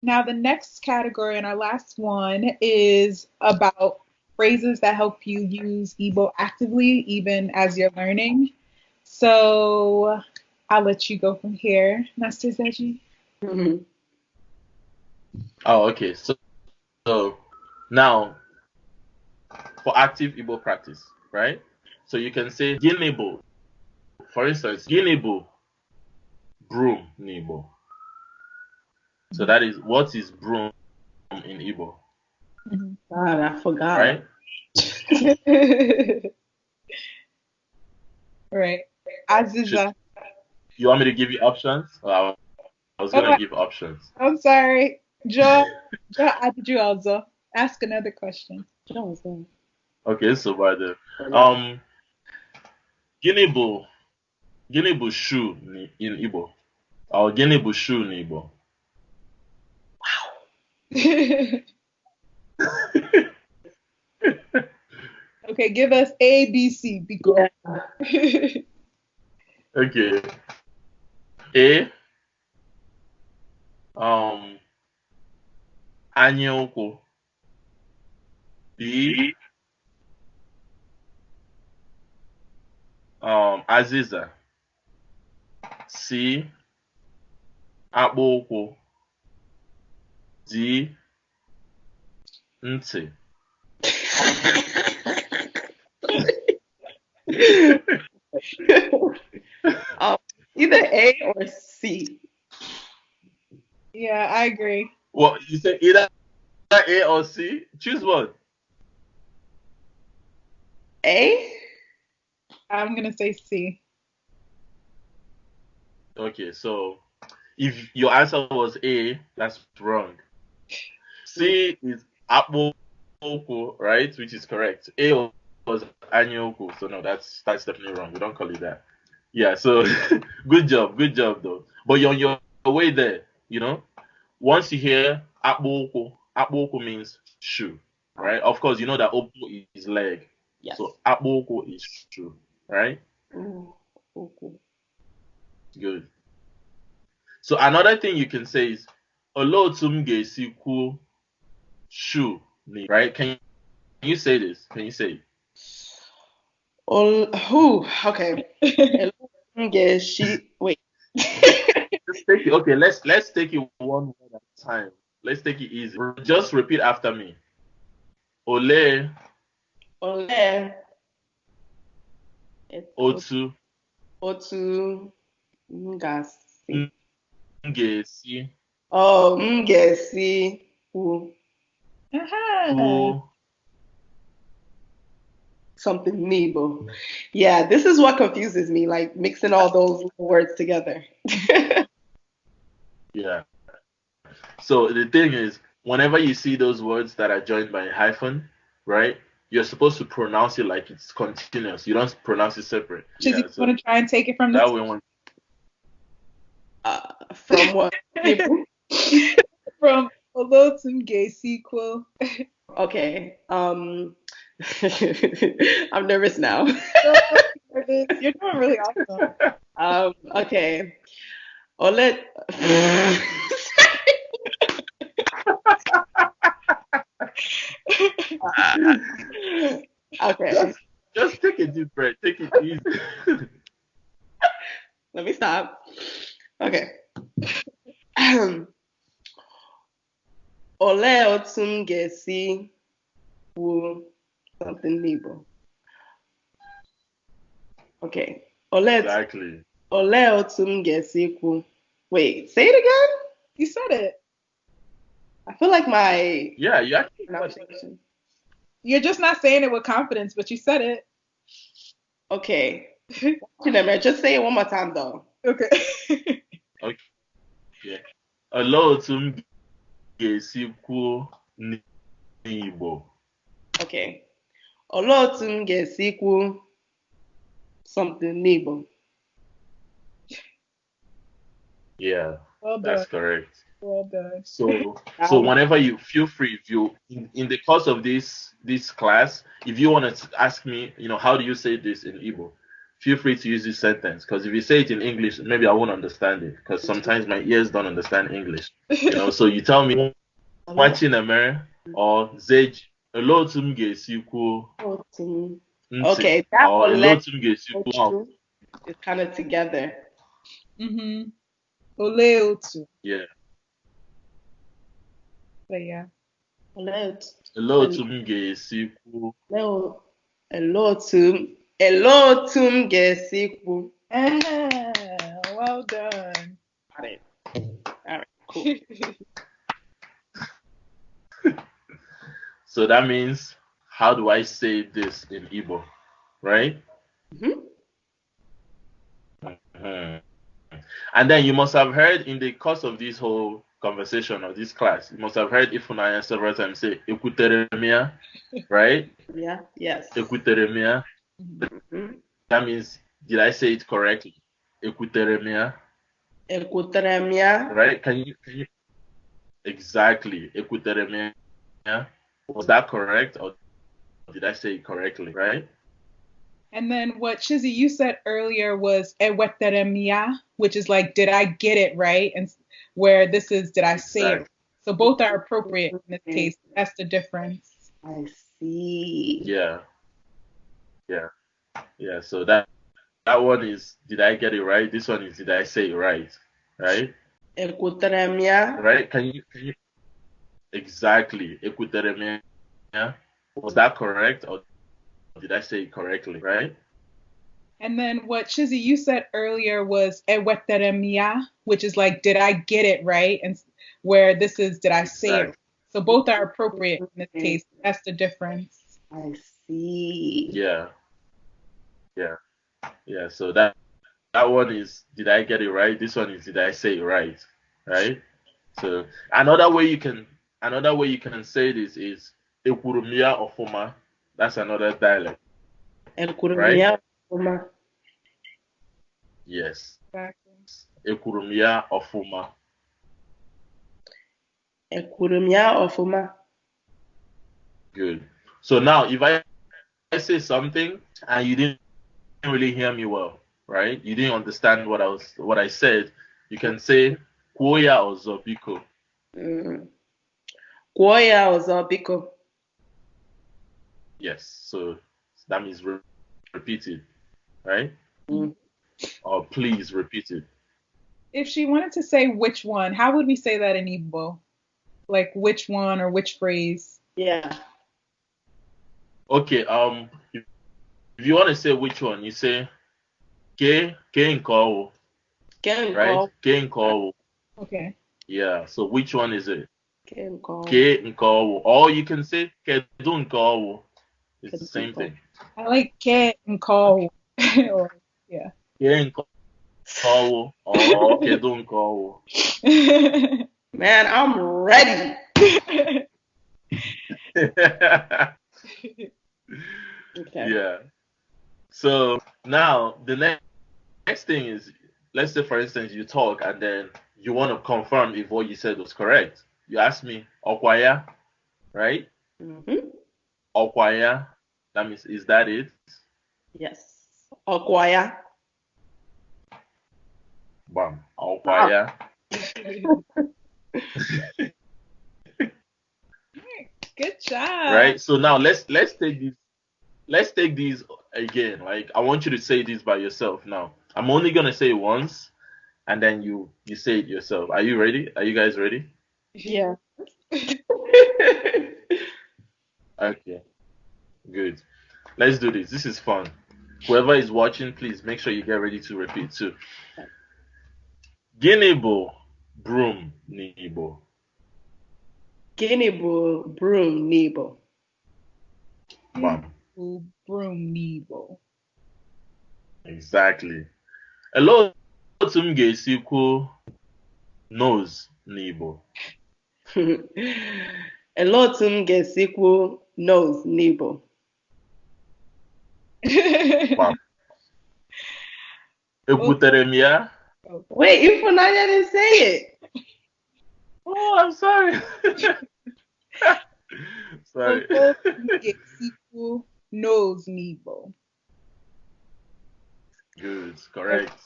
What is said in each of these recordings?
Now, the next category and our last one is about phrases that help you use Igbo actively, even as you're learning. So I'll let you go from here, Master Zeji. Mhm. Oh, okay. So now for active Igbo practice, right? So you can say Ginebo. For instance, Ginebo, broom in Igbo. So that is what is broom in Igbo, Mhm. God, I forgot. right? Right. Should Aziza. you want me to give you options? I was gonna Oh, give options. I'm sorry. Jo, did you also ask another question? Johnson. Okay, so by the Forgot. um Ginebo, Ginebo shoe in Igbo. Or Ginebo shoe in Igbo. Okay, give us A, B, C. Be go. Yeah. Okay. A anyaukwu. B azịza. C akpụ ụkwụ. D ntị. um, either A or C. Yeah, I agree. Well, you said either A or C. Choose one. A? I'm gonna say C. Okay, so if your answer was A, that's wrong. C is akpụ ụkwụ, right? Which is correct. A was anyaukwu, so no, that's definitely wrong. We don't call it that. Yeah, so good job though. But you're on your way there, you know. Once you hear akpụ ụkwụ means shoe, right? Of course, you know that opu is leg. Yes. So akpụ ụkwụ is shoe, right? Ooh, okay. Good. So another thing you can say is olee m ga-esi kwuo shoe, right? Can you say this? Can you say it? Okay. Hello, she. Wait. Let's take it. Okay, let's take it one word at a time. Let's take it easy. Just repeat after me. Ole Ole. It's otu otu ngasi. m ga-esi Oh, ngesi. Ooh, Aha. kwuo. something Nebo. Yeah, this is what confuses me, like mixing all those words together. Yeah. So the thing is, whenever you see those words that are joined by a hyphen, right? You're supposed to pronounce it like it's continuous. You don't pronounce it separate. Chizi, Yeah. you So want to try and take it from the that top? way, when From what? Nebo? From Olotum Gay sequel. Okay. I'm nervous now. You're doing really awesome. Okay. Olet. Okay. just take a deep breath. Take it easy. Let me stop. Okay. Olee otu m ga-esi kwuo something Igbo? Okay. Exactly. Olee otu m ga-esi kwu? Wait, say it again? You said it. I feel like my Yeah, you actually said it. pronunciation. You're just not saying it with confidence, but you said it. Okay. Remember, just say it one more time though. Okay. Okay. Olee otu m ga-esi kwuo n'Igbo? Okay. Olee otu m ga-esi kwu something Igbo? Yeah, Well done. that's correct. Well done. So whenever you feel free, if you in the course of this class, if you want to ask me, how do you say this in Igbo? feel free to use this sentence. Because if you say it in English, maybe I won't understand it. Because sometimes my ears don't understand English. So you tell me, watching America or Zej, a lot of Okay, that or a lot of is kind of together. Mm-hmm. Oleotu. Yeah. But yeah. A lot of Well done. Got it. All right, cool. So that means, how do I say this in Igbo, right? Mm-hmm. And then you must have heard in the course of this whole conversation or this class, you must have heard Ifunanya several times say Ekuteremia, right? Yeah, yes. Ekuteremia. Mm-hmm. That means, did I say it correctly? Ekuteremia. Right? Can you exactly Ekuteremia? Was that correct, or did I say it correctly, right? And then what Chizi you said earlier was eweteremia, which is like, did I get it right? And where this is, did I say it? So both are appropriate in this case. That's the difference. I see. Yeah. So that one is, did I get it right? This one is, did I say it right? Right? Right? Can you exactly Ekuteremia? Was that correct, or did I say it correctly? Right? And then what Chizi you said earlier was eweteremia, which is like, did I get it right? And where this is, did I say it? So both are appropriate in this case. That's the difference. I see. Yeah. So that one is, did I get it right? This one is, did I say it right? Right? So another way you can say this is Ekurumia Ofuma. That's another dialect. Right? Yes. Exactly. Ekurumia Ofuma. Good. So now, if I say something and you didn't really hear me well, right? You didn't understand what I said. You can say Kwoya Ozo Biko. Kwoya Ozo Biko. Yes. So that means repeat it, right? Mm. Or please repeat it. If she wanted to say which one, how would we say that in Igbo? Like which one or which phrase? Yeah. Okay. If you want to say which one, you say Ke Nkowo. Right? Ke Nkowo. Okay. Yeah. So which one is it? Ke Nkowo. Or you can say Kedu Nkowo. It's the same thing. I like Ke Nkowo. Yeah. Ke Nkowo or Kedu Nkowo. Man, I'm ready. Okay. Yeah. So now the next thing is, let's say for instance you talk and then you want to confirm if what you said was correct. You ask me Okwaya, right? Mm-hmm. Okwaya. That means, is that it? Yes. Okwaya. Bam. Okwaya. Good job. Right. So now let's take this. Let's take these again. Like, I want you to say this by yourself now. I'm only gonna say it once, and then you say it yourself. Are you ready? Are you guys ready? Yeah. Okay. Good. Let's do this. This is fun. Whoever is watching, please make sure you get ready to repeat too. Gịnị bụ broom n'Igbo? Gịnị bụ broom n'Igbo? Bam. Broom n'Igbo. Exactly. Hello, otu m ga-esi kwuo nose n'Igbo. Hello, otu m ga-esi kwuo nose n'Igbo. Bam. Ekwutere m ya? Wait, Ifunanya didn't say it. Oh, I'm sorry. Sorry. Nose n'Igbo.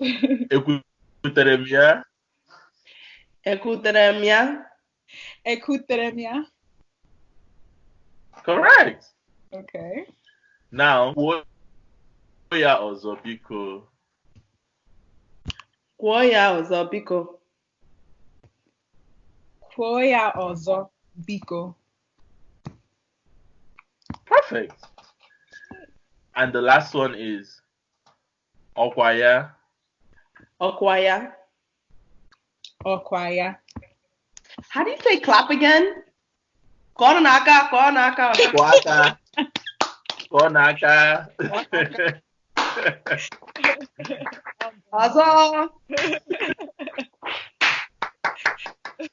Ekwutere m ya. Ekutere m ya. Ekutere m ya. Correct. Okay. Now, kwuo ya ọzọ biko. Kwuo ya ọzọ biko. Kwuo ya ọzọ biko. Perfect. And the last one is ọkwa ya. Ọkwa ya. Ọkwa ya. How do you say clap again? Kọọ n'aka, kọọ n'aka. Kwọ aka. Kwọ n'aka. Ọzọ.